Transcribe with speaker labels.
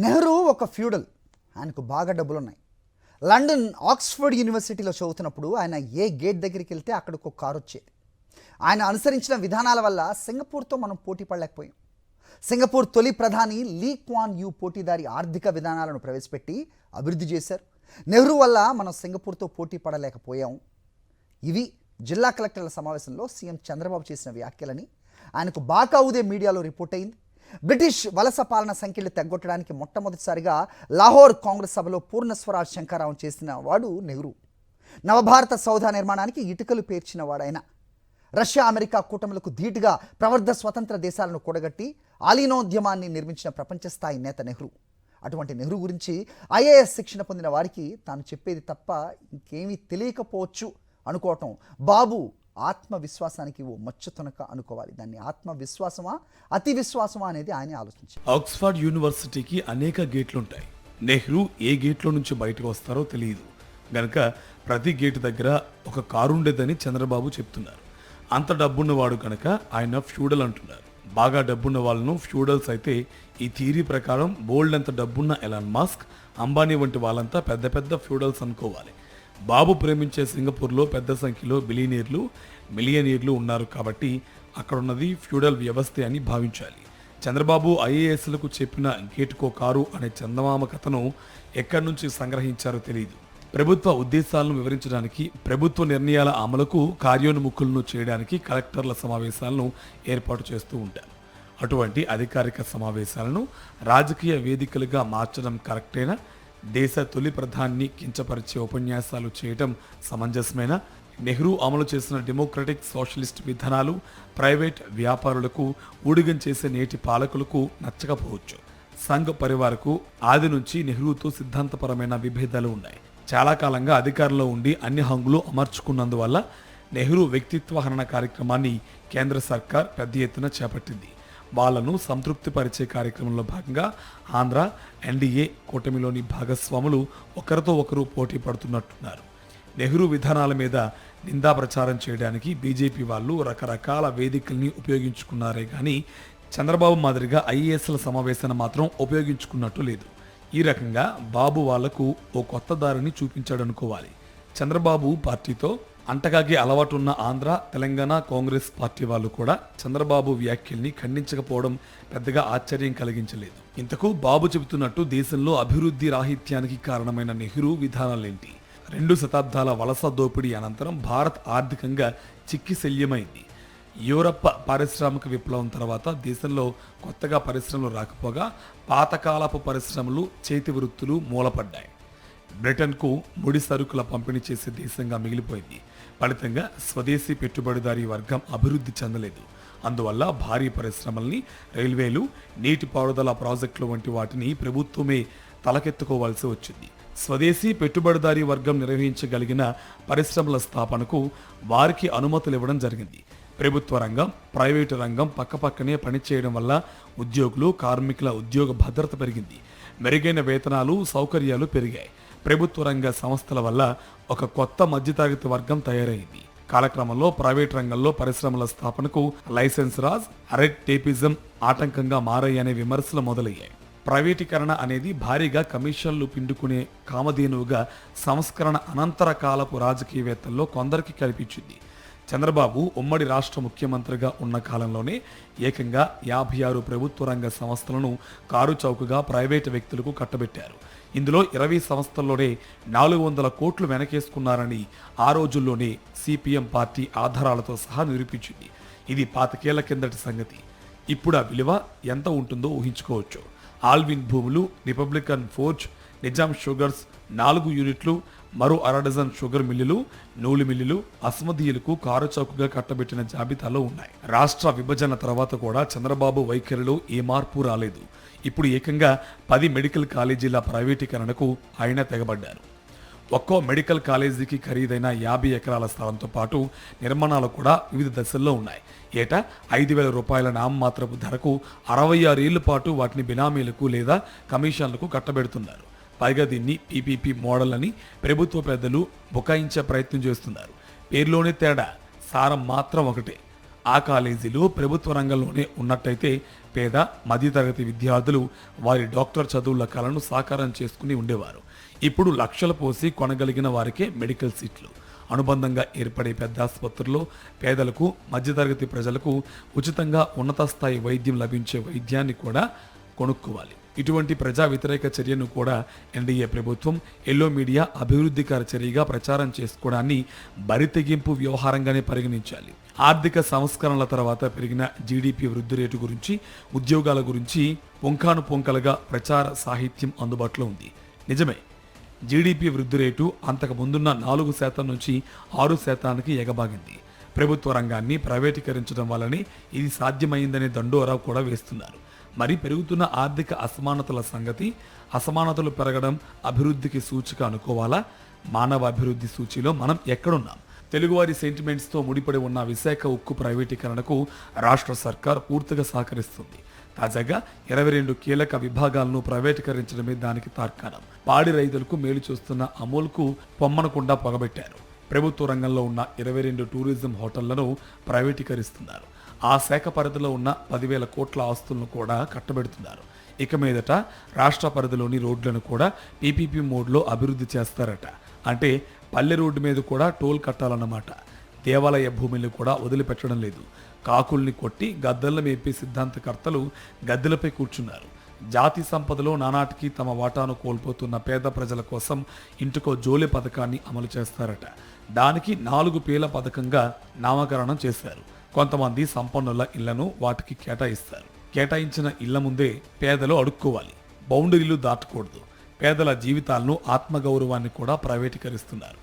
Speaker 1: నెహ్రూ ఒక ఫ్యూడల్. ఆయనకు బాగా డబ్బులున్నాయి. లండన్ ఆక్స్ఫర్డ్ యూనివర్సిటీలో చదువుతున్నప్పుడు ఆయన ఏ గేట్ దగ్గరికి వెళ్తే అక్కడికి ఒక కారు వచ్చేది. ఆయన అనుసరించిన విధానాల వల్ల సింగపూర్తో మనం పోటీ పడలేకపోయాం. సింగపూర్ తొలి ప్రధాని లీ క్వాన్ యూ పోటీదారి ఆర్థిక విధానాలను ప్రవేశపెట్టి అభివృద్ధి చేశారు. నెహ్రూ వల్ల మనం సింగపూర్తో పోటీ పడలేకపోయాం. ఇవి జిల్లా కలెక్టర్ల సమావేశంలో సీఎం చంద్రబాబు చేసిన వ్యాఖ్యలని ఆయనకు బాగా ఉదే మీడియాలో రిపోర్ట్ అయింది. బ్రిటిష్ వలస పాలన సంఖ్యలు తగ్గొట్టడానికి మొట్టమొదటిసారిగా లాహోర్ కాంగ్రెస్ సభలో పూర్ణ స్వరాజ్ శంకరావు చేసిన వాడు నెహ్రూ. నవభారత సౌధ నిర్మాణానికి ఇటుకలు పేర్చిన వాడైన రష్యా అమెరికా కూటములకు ధీటుగా ప్రవర్ధ స్వతంత్ర దేశాలను కూడగట్టి ఆలీనోద్యమాన్ని నిర్మించిన ప్రపంచ స్థాయి నేత నెహ్రూ. అటువంటి నెహ్రూ గురించి ఐఏఎస్ శిక్షణ పొందిన వారికి తాను చెప్పేది తప్ప ఇంకేమీ తెలియకపోవచ్చు అనుకోవటం బాబు ఆత్మవిశ్వాసానికి ఓ మచ్చుతునక అనుకోవాలి. దాన్ని ఆత్మవిశ్వాసమా అతి విశ్వాసమా అనేది ఆయనే ఆలోచించారు.
Speaker 2: ఆక్స్ఫర్డ్ యూనివర్సిటీకి అనేక గేట్లుంటాయి. నెహ్రూ ఏ గేట్లో నుంచి బయటకు వస్తారో తెలియదు గనక ప్రతి గేటు దగ్గర ఒక కారు ఉండేదని చంద్రబాబు చెప్తున్నారు. అంత డబ్బున్నవాడు కనుక ఆయన ఫ్యూడల్ అంటున్నారు. బాగా డబ్బున్న వాళ్ళను ఫ్యూడల్స్ అయితే ఈ థియరీ ప్రకారం బోల్డ్ అంత డబ్బున్న ఎలాన్ మాస్క్, అంబానీ వంటి వాళ్ళంతా పెద్ద పెద్ద ఫ్యూడల్స్ అనుకోవాలి. బాబు ప్రేమించే సింగపూర్లో పెద్ద సంఖ్యలో బిలియనీర్లు, మిలియనీర్లు ఉన్నారు కాబట్టి అక్కడున్నది ఫ్యూడల్ వ్యవస్థే అని భావించాలి. చంద్రబాబు ఐఏఎస్లకు చెప్పిన గేటుకో కారు అనే చందమామ కథను ఎక్కడి నుంచి సంగ్రహించారో తెలియదు. ప్రభుత్వ ఉద్దేశాలను వివరించడానికి, ప్రభుత్వ నిర్ణయాల అమలుకు కార్యోన్ముఖులను చేయడానికి కలెక్టర్ల సమావేశాలను ఏర్పాటు చేస్తూ ఉంటారు. అటువంటి అధికారిక సమావేశాలను రాజకీయ వేదికలుగా మార్చడం కరెక్టేనా? దేశ తొలి ప్రధాని కించపరిచే ఉపన్యాసాలు చేయటం సమంజసమేనా? నెహ్రూ అమలు చేసిన డెమోక్రటిక్ సోషలిస్ట్ విధానాలు ప్రైవేట్ వ్యాపారులకు ఊడిగం చేసే నేటి పాలకులకు నచ్చకపోవచ్చు. సంఘ్ పరివారకు ఆది నుంచి నెహ్రూతో సిద్ధాంతపరమైన విభేదాలు ఉన్నాయి. చాలా కాలంగా అధికారంలో ఉండి అన్ని హంగులు అమర్చుకున్నందువల్ల నెహ్రూ వ్యక్తిత్వ హనన కార్యక్రమాన్ని కేంద్ర సర్కార్ పెద్ద ఎత్తున చేపట్టింది. వాళ్లను సంతృప్తిపరిచే కార్యక్రమంలో భాగంగా ఆంధ్ర ఎన్డీఏ కూటమిలోని భాగస్వాములు ఒకరితో ఒకరు పోటీ పడుతున్నట్టున్నారు. నెహ్రూ విధానాల మీద నిందా ప్రచారం చేయడానికి బీజేపీ వాళ్ళు రకరకాల వేదికల్ని ఉపయోగించుకున్నారే కానీ చంద్రబాబు మాదిరిగా ఐఏఎస్ల సమావేశాన్ని మాత్రం ఉపయోగించుకున్నట్టు లేదు. ఈ రకంగా బాబు వాళ్లకు ఓ కొత్త దారిని చూపించాడనుకోవాలి. చంద్రబాబు పార్టీతో అంటగాగే అలవాటున్న ఆంధ్ర, తెలంగాణ కాంగ్రెస్ పార్టీ వాళ్ళు కూడా చంద్రబాబు వ్యాఖ్యల్ని ఖండించకపోవడం పెద్దగా ఆశ్చర్యం కలిగించలేదు. ఇంతకు బాబు చెబుతున్నట్టు దేశంలో అభివృద్ధి రాహిత్యానికి కారణమైన నెహ్రూ విధానాలేంటి? 2 శతాబ్దాల వలస దోపిడీ అనంతరం భారత్ ఆర్థికంగా చిక్కిశల్యమైంది. యూరప్ పారిశ్రామిక విప్లవం తర్వాత దేశంలో కొత్తగా పరిశ్రమలు రాకపోగా పాతకాలపు పరిశ్రమలు, చేతి వృత్తులు మూలపడ్డాయి. బ్రిటన్కు ముడి సరుకుల పంపిణీ చేసే దేశంగా మిగిలిపోయింది. ఫలితంగా స్వదేశీ పెట్టుబడిదారీ వర్గం అభివృద్ధి చెందలేదు. అందువల్ల భారీ పరిశ్రమల్ని, రైల్వేలు, నీటిపారుదల ప్రాజెక్టులు వంటి వాటిని ప్రభుత్వమే తలకెత్తుకోవాల్సి వచ్చింది. స్వదేశీ పెట్టుబడిదారీ వర్గం నిర్వహించగలిగిన పరిశ్రమల స్థాపనకు వారికి అనుమతులు ఇవ్వడం జరిగింది. ప్రభుత్వ రంగం, ప్రైవేటు రంగం పక్కపక్కనే పనిచేయడం వల్ల ఉద్యోగులు, కార్మికుల ఉద్యోగ భద్రత పెరిగింది. మెరుగైన వేతనాలు, సౌకర్యాలు పెరిగాయి. ప్రభుత్వ రంగ సంస్థల వల్ల ఒక కొత్త మధ్యతరగతి వర్గం తయారైంది. కాలక్రమంలో ప్రైవేట్ రంగంలో పరిశ్రమల స్థాపనకు లైసెన్స్ రాజ్, రెడ్ టేపిజం ఆటంకంగా మారాయనే విమర్శలు మొదలయ్యాయి. ప్రైవేటీకరణ అనేది భారీగా కమిషన్లు పిండుకునే కామధేనువుగా సంస్కరణ అనంతర కాలపు రాజకీయవేత్తల్లో కొందరికి కల్పించింది. చంద్రబాబు ఉమ్మడి రాష్ట్ర ముఖ్యమంత్రిగా ఉన్న కాలంలోనే ఏకంగా 56 ప్రభుత్వ రంగ సంస్థలను కారు చౌకగా ప్రైవేటు వ్యక్తులకు కట్టబెట్టారు. ఇందులో 20 సంస్థల్లోనే 400 కోట్లు వెనకేసుకున్నారని ఆ రోజుల్లోనే సిపిఎం పార్టీ ఆధారాలతో సహా నిరూపించింది. ఇది 25 ఏళ్ల కిందటి సంగతి. ఇప్పుడు ఆ విలువ ఎంత ఉంటుందో ఊహించుకోవచ్చు. ఆల్విన్ భూములు, రిపబ్లికన్ ఫోర్జ్, నిజాం షుగర్స్ 4 యూనిట్లు, మరో 1/2 డజన్ షుగర్ మిల్లులు, నూలు మిల్లులు అస్మదీయులకు కారు చౌకగా కట్టబెట్టిన జాబితాలో ఉన్నాయి. రాష్ట్ర విభజన తర్వాత కూడా చంద్రబాబు వైఖరిలో ఏ మార్పు రాలేదు. ఇప్పుడు ఏకంగా 10 మెడికల్ కాలేజీల ప్రైవేటీకరణకు ఆయన తెగబడ్డారు. ఒక్కో మెడికల్ కాలేజీకి ఖరీదైన 50 ఎకరాల స్థలంతో పాటు నిర్మాణాలు కూడా వివిధ దశల్లో ఉన్నాయి. ఏటా 5,000 రూపాయల నామమాత్రపు ధరకు 66 ఏళ్ల పాటు వాటిని బినామీలకు లేదా కమిషన్లకు కట్టబెడుతున్నారు. పైగా దీన్ని పీపీపీ మోడల్ అని ప్రభుత్వ పెద్దలు బుకాయించే ప్రయత్నం చేస్తున్నారు. పేరులోనే తేడా, సారం మాత్రం ఒకటే. ఆ కాలేజీలు ప్రభుత్వ రంగంలోనే ఉన్నట్టయితే పేద మధ్యతరగతి విద్యార్థులు వారి డాక్టర్ చదువుల కలను సాకారం చేసుకుని ఉండేవారు. ఇప్పుడు లక్షలు పోసి కొనగలిగిన వారికే మెడికల్ సీట్లు. అనుబంధంగా ఏర్పడే పెద్ద ఆసుపత్రుల్లో పేదలకు మధ్యతరగతి ప్రజలకు ఉచితంగా ఉన్నత స్థాయి వైద్యం లభించే వైద్యాన్ని కూడా కొనుక్కోవాలి. ఇటువంటి ప్రజా వ్యతిరేక చర్యను కూడా ఎన్డీఏ ప్రభుత్వం ఎల్లో మీడియా అభివృద్ధికర చర్యగా ప్రచారం చేసుకోవడాన్ని బరితెగింపు వ్యవహారంగానే పరిగణించాలి. ఆర్థిక సంస్కరణల తర్వాత పెరిగిన జీడీపీ వృద్ధి రేటు గురించి, ఉద్యోగాల గురించి పుంఖానుపుంఖలుగా ప్రచార సాహిత్యం అందుబాటులో ఉంది. నిజమే, జీడీపీ వృద్ధి రేటు అంతకు ముందున్న 4% నుంచి 6%కి ఎగబాగింది. ప్రభుత్వ రంగాన్ని ప్రైవేటీకరించడం వల్లనే ఇది సాధ్యమైందనే దండోరా కూడా వేస్తున్నారు. మరి పెరుగుతున్న ఆర్థిక అసమానతల సంగతి, అసమానతలు పెరగడం అభివృద్ధికి సూచిక అనుకోవాలా? మానవ అభివృద్ధి సూచిలో మనం ఎక్కడున్నాం? తెలుగువారి సెంటిమెంట్స్తో ముడిపడి ఉన్న విశాఖ ఉక్కు ప్రైవేటీకరణకు రాష్ట్ర సర్కార్ పూర్తిగా సహకరిస్తుంది. తాజాగా 22 కీలక విభాగాలను ప్రైవేటీకరించడమే దానికి తార్కాణం. పాడి రైతులకు మేలు చూస్తున్న అమూల్కు పొమ్మనకుండా పొగబెట్టారు. ప్రభుత్వ రంగంలో ఉన్న 22 టూరిజం హోటళ్లను ప్రైవేటీకరిస్తున్నారు. ఆ శాఖ పరిధిలో ఉన్న 10,000 కోట్ల ఆస్తులను కూడా కట్టబెడుతున్నారు. ఇక మీదట రాష్ట్ర పరిధిలోని రోడ్లను కూడా పీపీపీ మోడ్లో అభివృద్ధి చేస్తారట. అంటే పల్లె రోడ్డు మీద కూడా టోల్ కట్టాలన్నమాట. దేవాలయ భూమిని కూడా వదిలిపెట్టడం లేదు. కాకుల్ని కొట్టి గద్దెలను మేపే సిద్ధాంతకర్తలు గద్దెలపై కూర్చున్నారు. జాతి సంపదలో నానాటికి తమ వాటాను కోల్పోతున్న పేద ప్రజల కోసం ఇంటికో జోలె పథకాన్ని అమలు చేస్తారట. దానికి 4 పేల పథకంగా నామకరణం చేశారు. కొంతమంది సంపన్నుల ఇళ్లను వాటికి కేటాయిస్తారు. కేటాయించిన ఇళ్ల ముందే పేదలు అడుక్కోవాలి. బౌండరీలు దాటకూడదు. పేదల జీవితాలను, ఆత్మగౌరవాన్ని కూడా ప్రైవేటీకరిస్తున్నారు.